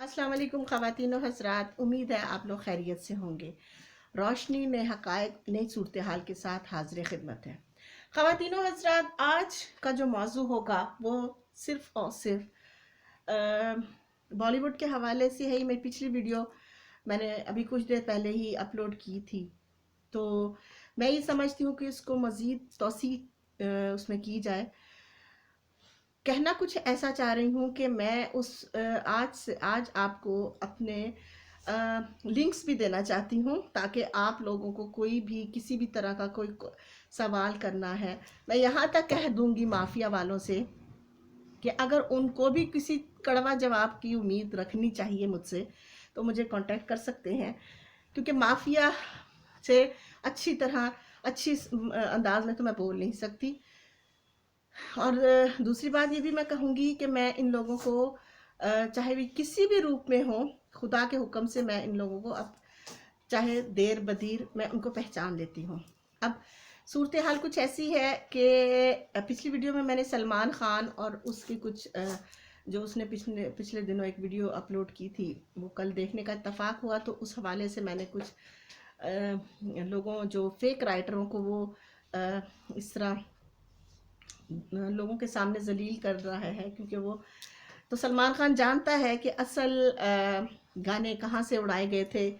अस्सलाम वालेकुम ख़वातीन और हज़रात, उम्मीद है आप लोग खैरियत से होंगे। रोशनी ने हक़ाइक़ नई सूरत हाल के साथ हाज़िर खिदमत है। ख़वातीन और हज़रात, आज का जो मौजू होगा वो सिर्फ़ और सिर्फ़ बॉलीवुड के हवाले से है। मेरी पिछली वीडियो मैंने अभी कुछ देर पहले ही अपलोड की थी, तो मैं ये समझती हूँ कि इसको मज़ीद तौसी उसमें की जाए। कहना कुछ ऐसा चाह रही हूँ कि मैं आज आपको अपने लिंक्स भी देना चाहती हूँ, ताकि आप लोगों को कोई भी किसी भी तरह का कोई सवाल करना है, मैं यहाँ तक कह दूँगी माफिया वालों से कि अगर उनको भी किसी कड़वा जवाब की उम्मीद रखनी चाहिए मुझसे, तो मुझे कांटेक्ट कर सकते हैं। क्योंकि माफिया से अच्छी अंदाज में तो मैं बोल नहीं सकती। और दूसरी बात ये भी मैं कहूँगी कि मैं इन लोगों को चाहे भी किसी भी रूप में हो, खुदा के हुक्म से मैं इन लोगों को अब चाहे देर बदीर मैं उनको पहचान लेती हूँ। अब सूरत हाल कुछ ऐसी है कि पिछली वीडियो में मैंने सलमान खान और उसकी कुछ जो उसने पिछले पिछले दिनों एक वीडियो अपलोड की थी, वो कल देखने का इत्तेफाक हुआ, तो उस हवाले से मैंने कुछ लोगों जो फेक राइटरों को वो इस तरह लोगों के सामने जलील कर रहा है। क्योंकि वो तो सलमान खान जानता है कि असल गाने कहाँ से उड़ाए गए थे,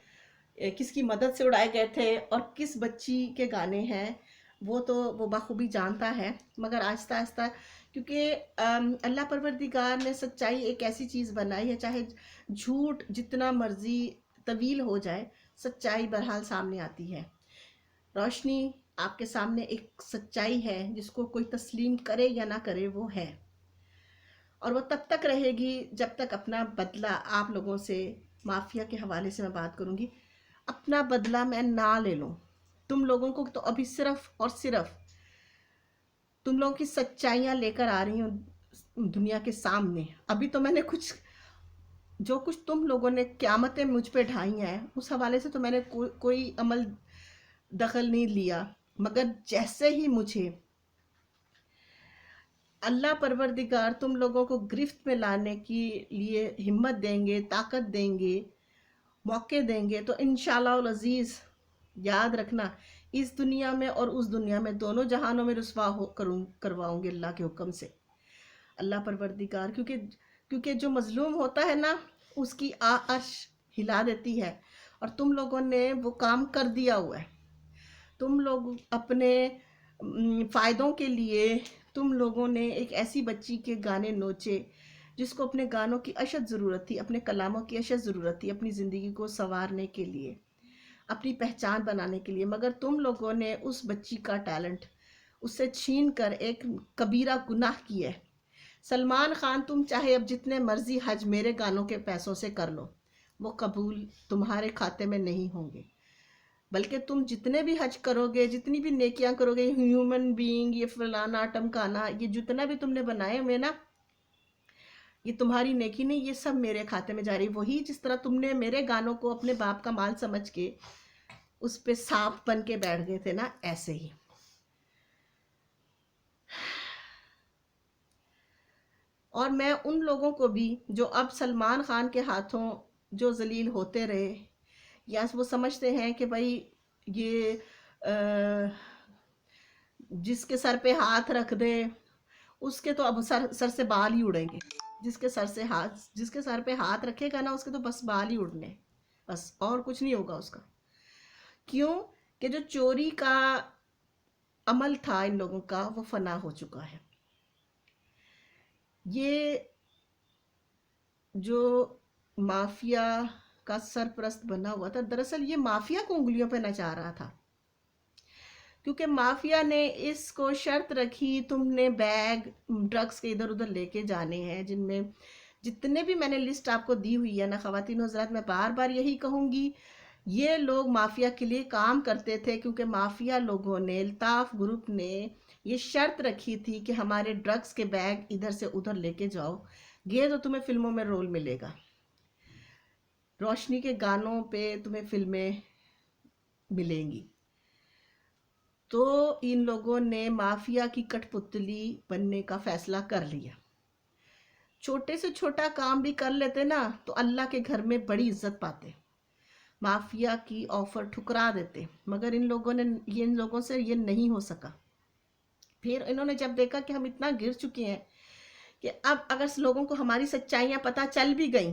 किसकी मदद से उड़ाए गए थे और किस बच्ची के गाने हैं, वो बखूबी जानता है। मगर आहिस्ता आहिस्ता, क्योंकि अल्लाह परवरदिगार ने सच्चाई एक ऐसी चीज़ बनाई है, चाहे झूठ जितना मर्जी तवील हो जाए, सच्चाई बहरहाल सामने आती है। रोशनी आपके सामने एक सच्चाई है जिसको कोई तस्लीम करे या ना करे, वो है। और वो तब तक रहेगी जब तक अपना बदला आप लोगों से, माफिया के हवाले से मैं बात करूंगी, अपना बदला मैं ना ले लूं। तुम लोगों को तो अभी सिर्फ और सिर्फ तुम लोगों की सच्चाइयां लेकर आ रही हूँ दुनिया के सामने। अभी तो मैंने कुछ जो कुछ तुम लोगों ने क़यामतें मुझ पे ढाई हैं, उस हवाले से तो मैंने कोई अमल दखल नहीं लिया। मगर जैसे ही मुझे अल्लाह परवरदिगार तुम लोगों को गिरफ्त में लाने के लिए हिम्मत देंगे, ताकत देंगे, मौके देंगे, तो इंशाअल्लाह अज़ीज़ याद रखना, इस दुनिया में और उस दुनिया में दोनों जहानों में रुसवा हो करवाऊंगे अल्लाह के हुक्म से। अल्लाह परवरदिगार, क्योंकि क्योंकि जो मजलूम होता है ना, उसकी अर्श हिला देती है। और तुम लोगों ने वो काम कर दिया हुआ है। तुम लोग अपने फ़ायदों के लिए तुम लोगों ने एक ऐसी बच्ची के गाने नोचे जिसको अपने गानों की अशद ज़रूरत थी, अपने कलामों की अशद ज़रूरत थी, अपनी ज़िंदगी को संवारने के लिए, अपनी पहचान बनाने के लिए। मगर तुम लोगों ने उस बच्ची का टैलेंट उससे छीन कर एक कबीरा गुनाह किया है। सलमान खान, तुम चाहे अब जितने मर्जी हज मेरे गानों के पैसों से कर लो, वो कबूल तुम्हारे खाते में नहीं होंगे। बल्कि तुम जितने भी हज करोगे, जितनी भी नेकियां करोगे, ह्यूमन बीइंग, ये फलाना टमकाना, ये जितना भी तुमने बनाए हुए ना, ये तुम्हारी नेकी नहीं, ये सब मेरे खाते में जा रही। वही जिस तरह तुमने मेरे गानों को अपने बाप का माल समझ के उस पे सांप बन के बैठ गए थे ना, ऐसे ही। और मैं उन लोगों को भी जो अब सलमान खान के हाथों जो जलील होते रहे, या वो समझते हैं कि भाई ये जिसके सर पे हाथ रख दे उसके तो अब सर से बाल ही उड़ेंगे। जिसके सर पे हाथ रखेगा ना, उसके तो बस बाल ही उड़ने, बस और कुछ नहीं होगा उसका। क्यों? कि जो चोरी का अमल था इन लोगों का, वो फना हो चुका है। ये जो माफिया का सरपरस्त बना हुआ था, दरअसल ये माफिया को उंगलियों पे नचा रहा था। क्योंकि माफिया ने इसको शर्त रखी, तुमने बैग ड्रग्स के इधर उधर लेके जाने हैं, जिनमें जितने भी मैंने लिस्ट आपको दी हुई है ना ख़वातीन हज़रात, मैं बार बार यही कहूँगी, ये लोग माफिया के लिए काम करते थे। क्योंकि माफिया लोगों ने, अल्ताफ ग्रुप ने ये शर्त रखी थी कि हमारे ड्रग्स के बैग इधर से उधर लेके जाओ, ये तो तुम्हें फिल्मों में रोल मिलेगा, रोशनी के गानों पे तुम्हें फिल्में मिलेंगी। तो इन लोगों ने माफिया की कठपुतली बनने का फैसला कर लिया। छोटे से छोटा काम भी कर लेते ना तो अल्लाह के घर में बड़ी इज्जत पाते, माफिया की ऑफर ठुकरा देते, मगर इन लोगों से ये नहीं हो सका। फिर इन्होंने जब देखा कि हम इतना गिर चुके हैं कि अब अगर लोगों को हमारी सच्चाइयाँ पता चल भी गई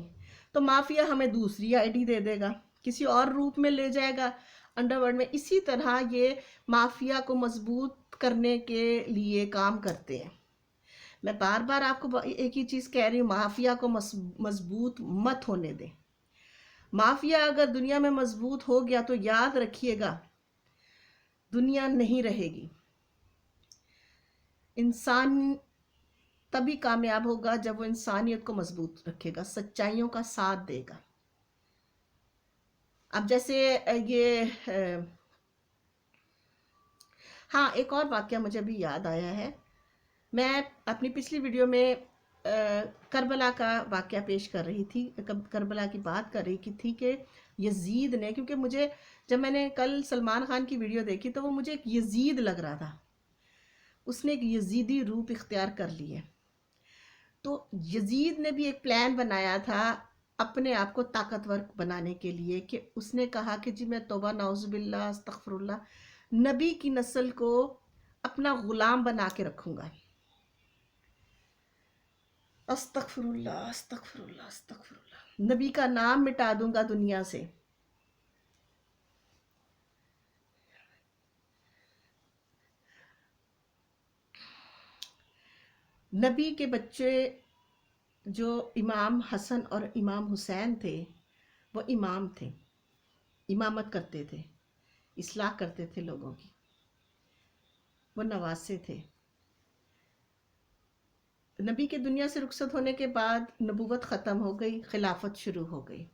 तो माफिया हमें दूसरी आईडी दे देगा, किसी और रूप में ले जाएगा अंडरवर्ल्ड में। इसी तरह ये माफिया को मजबूत करने के लिए काम करते हैं। मैं बार बार आपको एक ही चीज़ कह रही हूँ, माफिया को मजबूत मत होने दें। माफिया अगर दुनिया में मजबूत हो गया तो याद रखिएगा दुनिया नहीं रहेगी। इंसान तभी कामयाब होगा जब वो इंसानियत को मजबूत रखेगा, सच्चाइयों का साथ देगा। अब जैसे ये हाँ, एक और वाक्य मुझे अभी याद आया है। मैं अपनी पिछली वीडियो में करबला का वाक़या पेश कर रही थी, करबला की बात कर रही थी कि यजीद ने, क्योंकि मुझे जब मैंने कल सलमान खान की वीडियो देखी तो वो मुझे एक यजीद लग रहा था, उसने एक यजीदी रूप इख्तियार कर लिया। तो यजीद ने भी एक प्लान बनाया था अपने आप को ताकतवर बनाने के लिए, कि उसने कहा कि जी मैं तौबा नाउज़ुबिल्लाह अस्तगफिरुल्लाह नबी की नस्ल को अपना गुलाम बना के रखूँगा। अस्तगफिरुल्लाह अस्तगफिरुल्लाह अस्तगफिरुल्लाह, नबी का नाम मिटा दूंगा दुनिया से। नबी के बच्चे जो इमाम हसन और इमाम हुसैन थे, वो इमाम थे, इमामत करते थे, इस्लाह करते थे लोगों की, वो नवासे थे। नबी के दुनिया से रुखसत होने के बाद नबूवत ख़त्म हो गई, खिलाफत शुरू हो गई।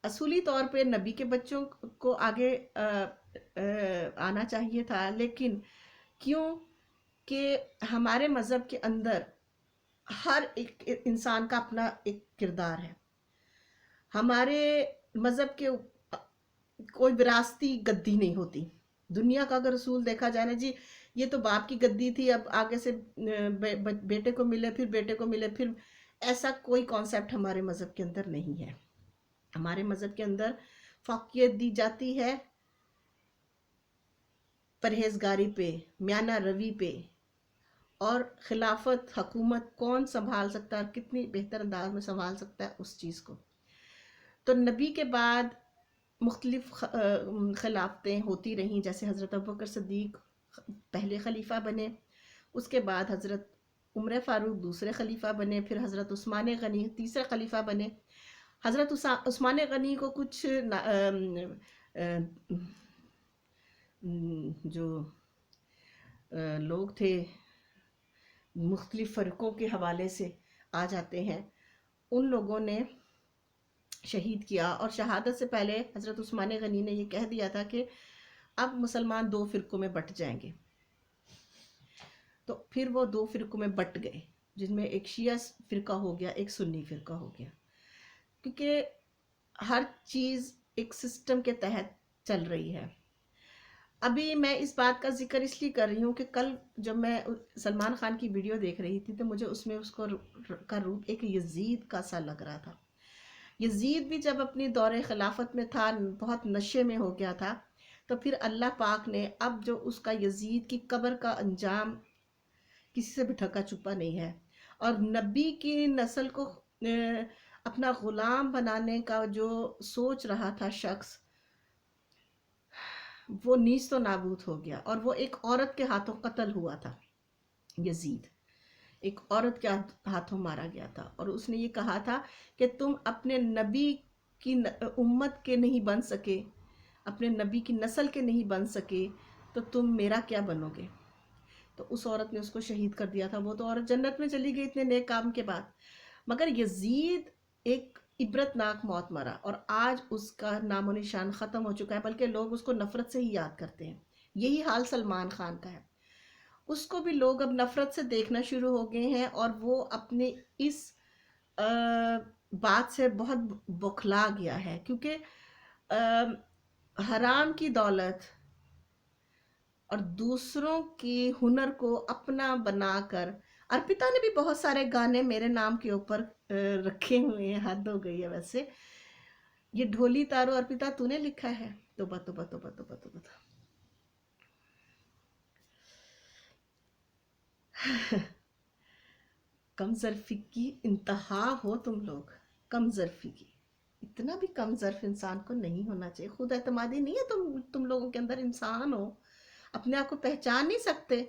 असूली तौर पे नबी के बच्चों को आगे आना चाहिए था, लेकिन क्यों कि हमारे मज़हब के अंदर हर एक इंसान का अपना एक किरदार है। हमारे मज़हब के कोई विरासती गद्दी नहीं होती। दुनिया का अगर रसूल देखा जाए ना जी, ये तो बाप की गद्दी थी, अब आगे से बेटे को मिले, फिर बेटे को मिले, फिर ऐसा कोई कॉन्सेप्ट हमारे मज़हब के अंदर नहीं है। हमारे मज़हब के अंदर फ़ौक़ियत दी जाती है परहेजगारी पे, म्याना रवि पे, और खिलाफत हकूमत कौन संभाल सकता है, कितनी बेहतर अंदाज में संभाल सकता है उस चीज़ को। तो नबी के बाद मुख्तलिफ खिलाफतें होती रहीं, जैसे हज़रत अबू बकर सिद्दीक़ पहले खलीफा बने, उसके बाद हज़रत उमर फ़ारूक दूसरे खलीफा बने, फिर हज़रत उस्मान गनी तीसरे खलीफा बने। हज़रत उस्मान गनी को कुछ जो लोग थे मुख्तलिफ फ़र्क़ों के हवाले से आ जाते हैं, उन लोगों ने शहीद किया। और शहादत से पहले हज़रत उस्मान गनी ने ये कह दिया था कि अब मुसलमान दो फ़िरक़ों में बट जाएंगे। तो फिर वो दो फ़िरक़ों में बट गए, जिनमें एक शिया फ़िरक़ा हो गया, एक सुन्नी फ़िरक़ा हो गया, क्योंकि हर चीज़ एक सिस्टम के तहत चल रही है। अभी मैं इस बात का जिक्र इसलिए कर रही हूँ कि कल जब मैं सलमान खान की वीडियो देख रही थी तो मुझे उसमें उसको का रूप एक यजीद का सा लग रहा था। यजीद भी जब अपनी दौरे खिलाफत में था, बहुत नशे में हो गया था, तो फिर अल्लाह पाक ने अब जो उसका यजीद की कब्र का अंजाम किसी से भी ढका छुपा नहीं है। और नबी की नस्ल को अपना ग़ुलाम बनाने का जो सोच रहा था शख्स, वो नीच तो नाबूद हो गया, और वो एक औरत के हाथों कत्ल हुआ था। यजीद एक औरत के हाथों मारा गया था, और उसने ये कहा था कि तुम अपने नबी की उम्मत के नहीं बन सके, अपने नबी की नस्ल के नहीं बन सके, तो तुम मेरा क्या बनोगे। तो उस औरत ने उसको शहीद कर दिया था। वो तो औरत जन्नत में चली गई इतने नेक काम के बाद, मगर यजीद एक इबरतनाक मौत मरा, और आज उसका नामो निशान ख़त्म हो चुका है, बल्कि लोग उसको नफ़रत से ही याद करते हैं। यही हाल सलमान खान का है, उसको भी लोग अब नफ़रत से देखना शुरू हो गए हैं, और वो अपने इस बात से बहुत बौखला गया है, क्योंकि हराम की दौलत और दूसरों के हुनर को अपना बनाकर अर्पिता ने भी बहुत सारे गाने मेरे नाम के ऊपर रखे हुए हैं, हद हो गई है वैसे। ये ढोली तारो अर्पिता तूने लिखा है? तोबा तोबा तोबा तोबा तोबा। कम ज़र्फ़ी की इंतहा हो तुम लोग, कम ज़र्फ़ी की। इतना भी कम ज़र्फ़ इंसान को नहीं होना चाहिए। खुद एतमादी नहीं है तुम लोगों के अंदर, इंसान हो, अपने आप को पहचान नहीं सकते।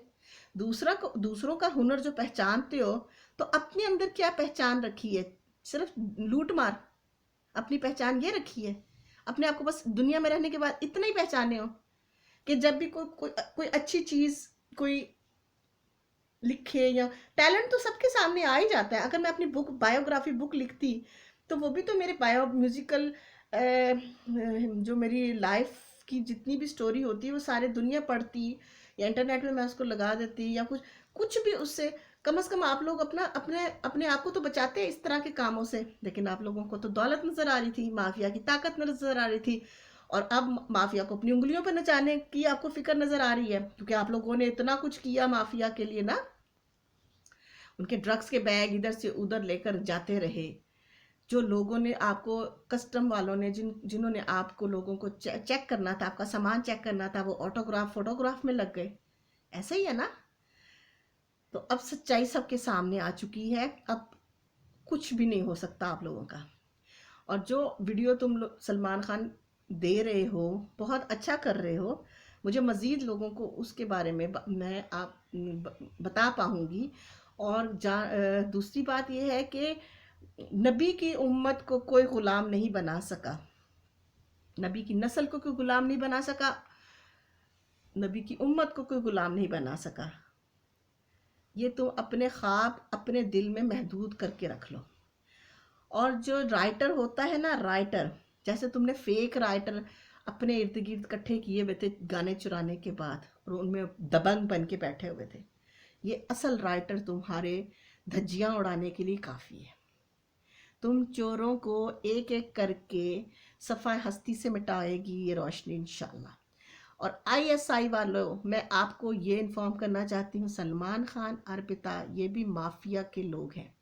दूसरों का हुनर जो पहचानते हो, तो अपने अंदर क्या पहचान रखी है? सिर्फ लूट मार अपनी पहचान ये रखी है? अपने आप को बस दुनिया में रहने के बाद इतना ही पहचाने हो कि जब भी कोई अच्छी चीज़ कोई लिखे, या टैलेंट तो सबके सामने आ ही जाता है। अगर मैं अपनी बायोग्राफी बुक लिखती, तो वो भी तो मेरे बायो म्यूजिकल जो मेरी लाइफ की जितनी भी स्टोरी होती है वो सारे दुनिया पढ़ती, या इंटरनेट में मैं उसको लगा देती, या कुछ कुछ भी उससे कम से कम आप लोग अपने अपने आप को तो बचाते हैं इस तरह के कामों से। लेकिन आप लोगों को तो दौलत नजर आ रही थी, माफिया की ताकत नजर आ रही थी, और अब माफिया को अपनी उंगलियों पर नचाने की आपको फिक्र नजर आ रही है, क्योंकि आप लोगों ने इतना कुछ किया माफिया के लिए ना। उनके ड्रग्स के बैग इधर से उधर लेकर जाते रहे। जो लोगों ने आपको, कस्टम वालों ने, जिन्होंने आपको लोगों को चेक करना था, आपका सामान चेक करना था, वो ऑटोग्राफ फोटोग्राफ में लग गए। ऐसा ही है ना? तो अब सच्चाई सबके सामने आ चुकी है, अब कुछ भी नहीं हो सकता आप लोगों का। और जो वीडियो तुम सलमान खान दे रहे हो, बहुत अच्छा कर रहे हो। मुझे मज़ीद लोगों को उसके बारे में मैं बता पाऊँगी। और दूसरी बात यह है कि नबी की उम्मत को कोई ग़ुलाम नहीं बना सका, नबी की नस्ल को कोई ग़ुलाम नहीं बना सका, नबी की उम्मत को कोई ग़ुलाम नहीं बना सका। ये तुम अपने ख्वाब अपने दिल में महदूद करके रख लो। और जो राइटर होता है ना, राइटर, जैसे तुमने फेक राइटर अपने इर्द गिर्द इकट्ठे किए हुए थे गाने चुराने के बाद, और उनमें दबंग बन के बैठे हुए थे, ये असल राइटर तुम्हारे धज्जियां उड़ाने के लिए काफ़ी है। तुम चोरों को एक एक करके सफ़ाई हस्ती से मिटाएगी ये रोशनी इंशाल्लाह। और आईएसआई वालों, मैं आपको ये इन्फॉर्म करना चाहती हूँ, सलमान खान, अर्पिता, ये भी माफिया के लोग हैं।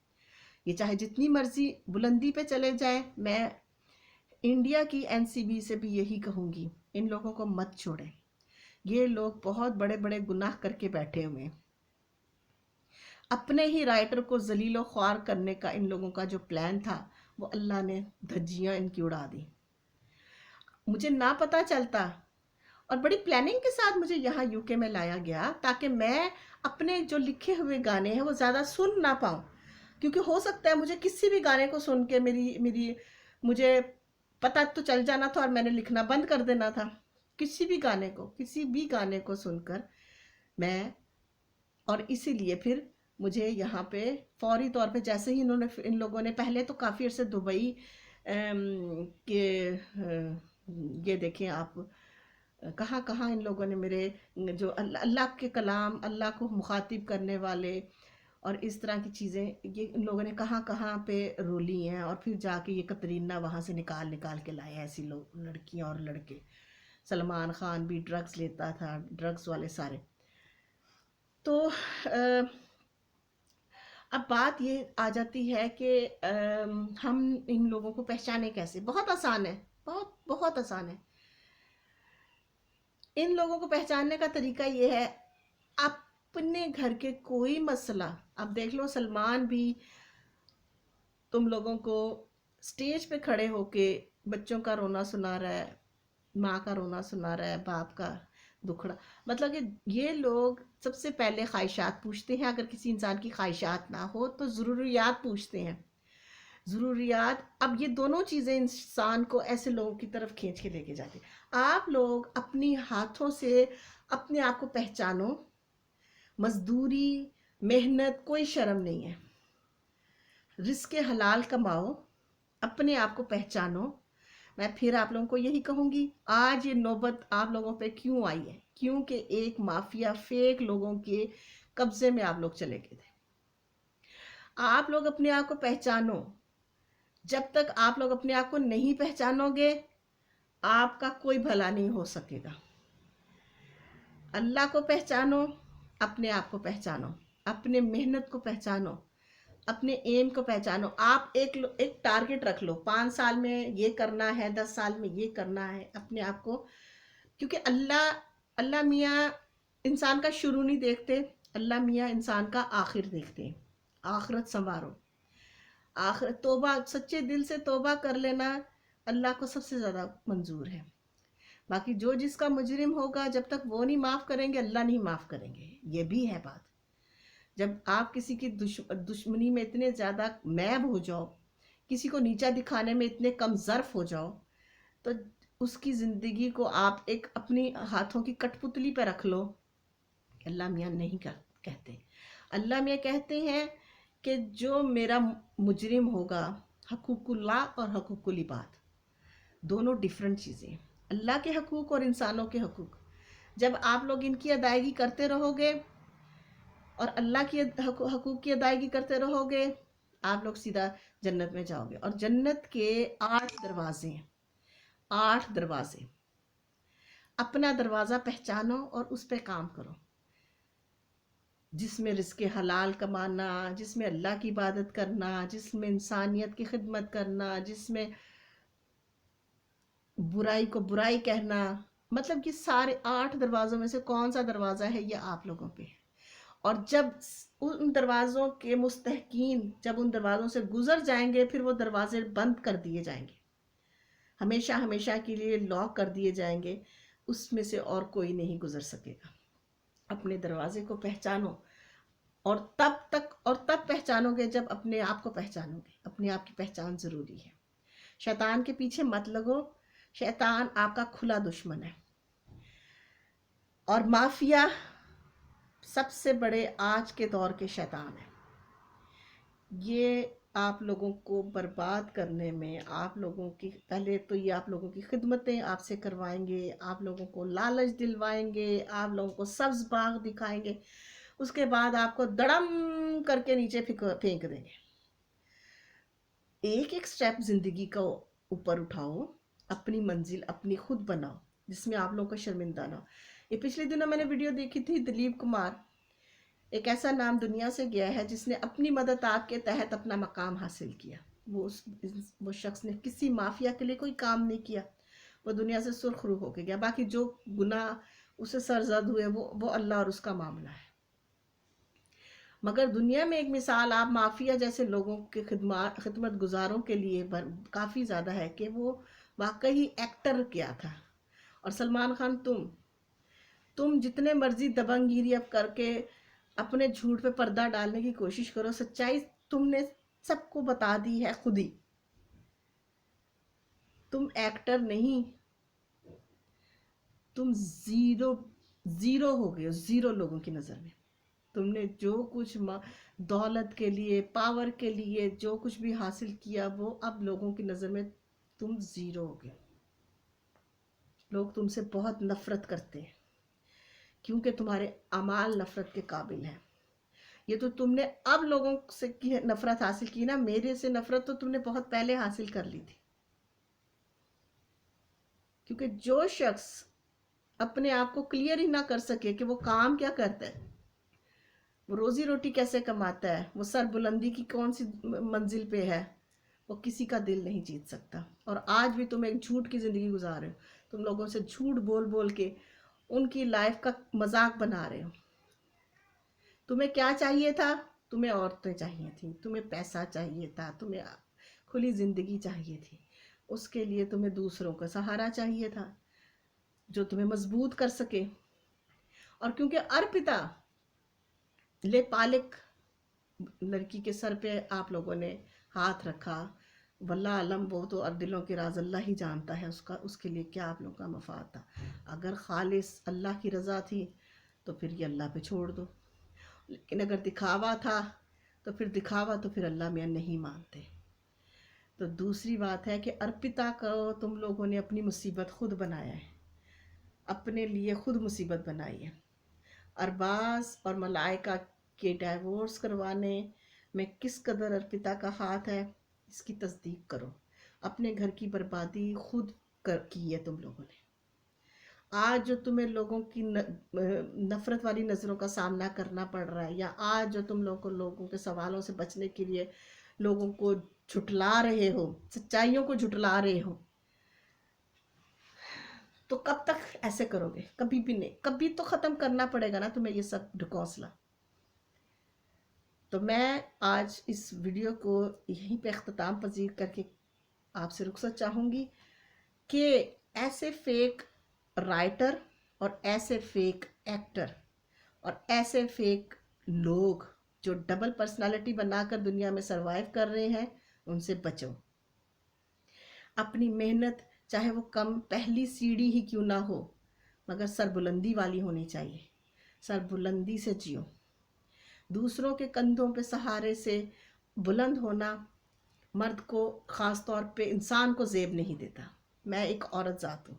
ये चाहे जितनी मर्जी बुलंदी पे चले जाए, मैं इंडिया की एनसीबी से भी यही कहूँगी, इन लोगों को मत छोड़ें। ये लोग बहुत बड़े बड़े गुनाह करके बैठे हुए हैं। अपने ही राइटर को जलीलो ख्वार करने का इन लोगों का जो प्लान था, वो अल्लाह ने धज्जियाँ इनकी उड़ा दी। मुझे ना पता चलता, और बड़ी प्लानिंग के साथ मुझे यहाँ यूके में लाया गया, ताकि मैं अपने जो लिखे हुए गाने हैं वो ज़्यादा सुन ना पाऊँ। क्योंकि हो सकता है मुझे किसी भी गाने को सुन के मेरी मेरी मुझे पता तो चल जाना था, और मैंने लिखना बंद कर देना था। किसी भी गाने को सुनकर मैं, और इसीलिए फिर मुझे यहाँ पे फौरी तौर पे, जैसे ही इन लोगों ने पहले तो काफ़ी अर्से दुबई के ये देखें आप, कहाँ कहाँ इन लोगों ने मेरे जो अल्लाह के कलाम, अल्लाह को मुखातिब करने वाले और इस तरह की चीज़ें, ये इन लोगों ने कहाँ कहाँ पे रोली हैं। और फिर जाके ये कतरीना वहाँ से निकाल निकाल के लाए, ऐसी लोग, लड़कियाँ और लड़के। सलमान खान भी ड्रग्स लेता था, ड्रग्स वाले सारे। तो अब बात ये आ जाती है कि हम इन लोगों को पहचाने कैसे? बहुत आसान है, बहुत बहुत आसान है। इन लोगों को पहचानने का तरीका ये है, अपने घर के कोई मसला, अब देख लो, सलमान भी तुम लोगों को स्टेज पे खड़े होके बच्चों का रोना सुना रहा है, माँ का रोना सुना रहा है, बाप का दुखड़ा। मतलब कि ये लोग सबसे पहले ख्वाहिशात पूछते हैं। अगर किसी इंसान की ख्वाहिशात ना हो तो ज़रूरियात पूछते हैं, ज़रूरियात। अब ये दोनों चीज़ें इंसान को ऐसे लोगों की तरफ खींच के लेके जाती हैं। आप लोग अपनी हाथों से अपने आप को पहचानो, मजदूरी, मेहनत, कोई शर्म नहीं है, रिस्क हलाल कमाओ, अपने आप को पहचानो। मैं फिर आप लोगों को यही कहूँगी, आज ये नौबत आप लोगों पे क्यों आई है? क्योंकि एक माफिया, फेक लोगों के कब्जे में आप लोग चले गए थे। आप लोग अपने आप को पहचानो। जब तक आप लोग अपने आप को नहीं पहचानोगे, आपका कोई भला नहीं हो सकेगा। अल्लाह को पहचानो, अपने आप को पहचानो। اپنے محنت کو پہچانو، اپنے ایم کو پہچانو. آپ ایک ٹارگٹ رکھ لو، 5 سال میں یہ کرنا ہے، 10 سال میں یہ کرنا ہے اپنے آپ کو. کیونکہ اللہ میاں انسان کا شروع نہیں دیکھتے، اللہ میاں انسان کا آخر دیکھتے ہیں. آخرت سنوارو، آخرت توبہ، سچے دل سے توبہ کر لینا اللہ کو سب سے زیادہ منظور ہے. باقی جو جس کا مجرم ہوگا، جب تک وہ نہیں معاف کریں گے اللہ نہیں معاف کریں گے. یہ بھی ہے بات. جب آپ کسی کی دشمنی میں اتنے زیادہ میب ہو جاؤ، کسی کو نیچا دکھانے میں اتنے کم ظرف ہو جاؤ، تو اس کی زندگی کو آپ ایک اپنی ہاتھوں کی کٹ پتلی پہ رکھ لو. اللہ میاں نہیں کہتے. اللہ میاں کہتے ہیں کہ جو میرا مجرم ہوگا، حقوق اللہ اور حقوق العباد دونوں ڈیفرنٹ چیزیں. اللہ کے حقوق اور انسانوں کے حقوق، جب آپ لوگ ان کی ادائیگی کرتے رہو گے اور اللہ کی حقوق کی ادائیگی کرتے رہو گے، آپ لوگ سیدھا جنت میں جاؤ گے. اور جنت کے 8 دروازے ہیں، 8 دروازے. اپنا دروازہ پہچانو اور اس پہ کام کرو، جس میں رزق حلال کمانا، جس میں اللہ کی عبادت کرنا، جس میں انسانیت کی خدمت کرنا، جس میں برائی کو برائی کہنا. مطلب کہ سارے 8 دروازوں میں سے کون سا دروازہ ہے، یہ آپ لوگوں پہ ہے. اور جب ان دروازوں کے مستحقین جب ان دروازوں سے گزر جائیں گے، پھر وہ دروازے بند کر دیے جائیں گے، ہمیشہ ہمیشہ کے لیے لاک کر دیے جائیں گے. اس میں سے اور کوئی نہیں گزر سکے گا. اپنے دروازے کو پہچانو، اور تب پہچانو گے جب اپنے آپ کو پہچانو گے. اپنے آپ کی پہچان ضروری ہے. شیطان کے پیچھے مت لگو، شیطان آپ کا کھلا دشمن ہے. اور مافیا سب سے بڑے آج کے دور کے شیطان ہیں. یہ آپ لوگوں کو برباد کرنے میں، آپ لوگوں کی پہلے تو یہ آپ لوگوں کی خدمتیں آپ سے کروائیں گے، آپ لوگوں کو لالچ دلوائیں گے، آپ لوگوں کو سبز باغ دکھائیں گے، اس کے بعد آپ کو دڑم کر کے نیچے پھینک دیں گے. ایک سٹیپ زندگی کا اوپر اٹھاؤ، اپنی منزل اپنی خود بناؤ، جس میں آپ لوگوں کا شرمندہ نہ ہو. یہ پچھلے دنوں میں نے ویڈیو دیکھی تھی، دلیپ کمار ایک ایسا نام دنیا سے گیا ہے جس نے اپنی مدد آپ کے تحت اپنا مقام حاصل کیا. وہ شخص نے کسی مافیا کے لیے کوئی کام نہیں کیا، وہ دنیا سے سرخ رو ہو کے گیا. باقی جو گناہ اسے سرزد ہوئے وہ اللہ اور اس کا معاملہ ہے. مگر دنیا میں ایک مثال آپ مافیا جیسے لوگوں کے خدمت گزاروں کے لیے کافی زیادہ ہے کہ وہ واقعی ایکٹر کیا تھا. اور سلمان خان، تم جتنے مرضی دبنگ گیری اب کر کے اپنے جھوٹ پہ پردہ ڈالنے کی کوشش کرو، سچائی تم نے سب کو بتا دی ہے خود ہی. تم ایکٹر نہیں، تم زیرو ہو گئے ہو، زیرو لوگوں کی نظر میں. تم نے جو کچھ دولت کے لیے، پاور کے لیے جو کچھ بھی حاصل کیا، وہ اب لوگوں کی نظر میں تم زیرو ہو گئے. لوگ تم سے بہت نفرت کرتے ہیں کیونکہ تمہارے اعمال نفرت کے قابل ہیں. یہ تو تم نے اب لوگوں سے نفرت حاصل کی نا، میرے سے نفرت تو تم نے بہت پہلے حاصل کر لی تھی. کیونکہ جو شخص اپنے آپ کو کلیئر ہی نہ کر سکے کہ وہ کام کیا کرتا ہے، وہ روزی روٹی کیسے کماتا ہے، وہ سر بلندی کی کون سی منزل پہ ہے، وہ کسی کا دل نہیں جیت سکتا. اور آج بھی تم ایک جھوٹ کی زندگی گزار رہے ہو. تم لوگوں سے جھوٹ بول بول کے ان کی لائف کا مذاق بنا رہے ہو. تمہیں کیا چاہیے تھا؟ تمہیں عورتیں چاہیے تھیں، تمہیں پیسہ چاہیے تھا، تمہیں کھلی زندگی چاہیے تھی. اس کے لیے تمہیں دوسروں کا سہارا چاہیے تھا جو تمہیں مضبوط کر سکے. اور کیونکہ ارپتا لے پالک لڑکی کے سر پہ آپ لوگوں نے ہاتھ رکھا، واللہ علم، وہ تو دلوں کے راز اللہ ہی جانتا ہے اس کے لیے کیا آپ لوگوں کا مفاد تھا. اگر خالص اللہ کی رضا تھی تو پھر یہ اللہ پہ چھوڑ دو، لیکن اگر دکھاوا تھا تو پھر اللہ میاں نہیں مانتے. تو دوسری بات ہے کہ ارپتا کو تم لوگوں نے اپنی مصیبت خود بنایا ہے، اپنے لیے خود مصیبت بنائی ہے. ارباز اور ملائکہ کے ڈائیورس کروانے میں کس قدر ارپتا کا ہاتھ ہے، اس کی تصدیق کرو. اپنے گھر کی بربادی خود کی ہے تم لوگوں نے. آج جو تمہیں لوگوں کی نفرت والی نظروں کا سامنا کرنا پڑ رہا ہے، یا آج جو تم لوگوں کے سوالوں سے بچنے کے لیے لوگوں کو جھٹلا رہے ہو، سچائیوں کو جھٹلا رہے ہو، تو کب تک ایسے کرو گے؟ کبھی بھی نہیں، کبھی تو ختم کرنا پڑے گا نا تمہیں یہ سب ڈھکوسلا۔ تو میں آج اس ویڈیو کو یہیں پہ اختتام پذیر کر کے آپ سے رخصت چاہوں گی کہ ایسے فیک رائٹر اور ایسے فیک ایکٹر اور ایسے فیک لوگ جو ڈبل پرسنالٹی بنا کر دنیا میں سروائیو کر رہے ہیں، ان سے بچو۔ اپنی محنت چاہے وہ کم پہلی سیڑھی ہی کیوں نہ ہو، مگر سربلندی والی ہونی چاہیے، سربلندی سے جیو۔ دوسروں کے کندھوں پہ سہارے سے بلند ہونا مرد کو، خاص طور پہ انسان کو، زیب نہیں دیتا۔ میں ایک عورت ذات ہوں،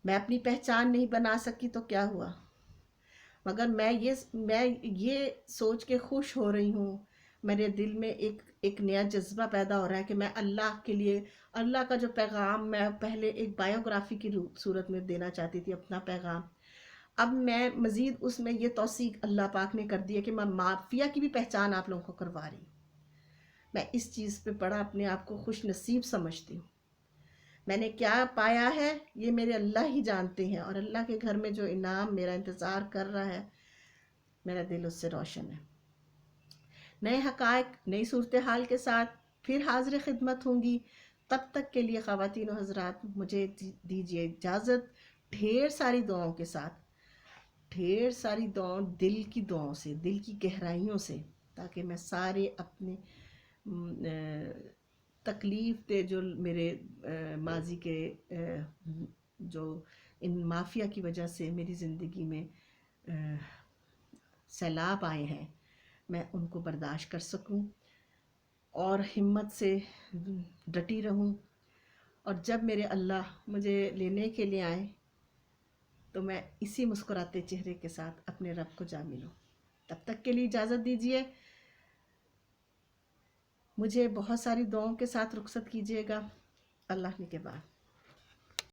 میں اپنی پہچان نہیں بنا سکی تو کیا ہوا، مگر میں یہ سوچ کے خوش ہو رہی ہوں، میرے دل میں ایک نیا جذبہ پیدا ہو رہا ہے کہ میں اللہ کے لیے، اللہ کا جو پیغام میں پہلے ایک بائیوگرافی کی صورت میں دینا چاہتی تھی، اپنا پیغام، اب میں مزید اس میں یہ توثیق اللہ پاک نے کر دی ہے کہ میں مافیا کی بھی پہچان آپ لوگوں کو کروا رہی ہوں۔ میں اس چیز پہ بڑا اپنے آپ کو خوش نصیب سمجھتی ہوں۔ میں نے کیا پایا ہے یہ میرے اللہ ہی جانتے ہیں، اور اللہ کے گھر میں جو انعام میرا انتظار کر رہا ہے، میرا دل اس سے روشن ہے۔ نئے حقائق، نئی صورتحال کے ساتھ پھر حاضر خدمت ہوں گی۔ تب تک کے لیے خواتین و حضرات مجھے دیجیے اجازت، ڈھیر ساری دعاؤں کے ساتھ، ڈھیر ساری دعاؤں، دل کی دعاؤں سے، دل کی گہرائیوں سے، تاکہ میں سارے اپنے تکلیف دے جو میرے ماضی کے جو ان مافیا کی وجہ سے میری زندگی میں سیلاب آئے ہیں، میں ان کو برداشت کر سکوں اور ہمت سے ڈٹی رہوں، اور جب میرے اللہ مجھے لینے کے لیے آئیں تو میں اسی مسکراتے چہرے کے ساتھ اپنے رب کو جا ملوں۔ تب تک کے لیے اجازت دیجیے، مجھے بہت ساری دعاؤں کے ساتھ رخصت کیجیے گا۔ اللہ نے کے بعد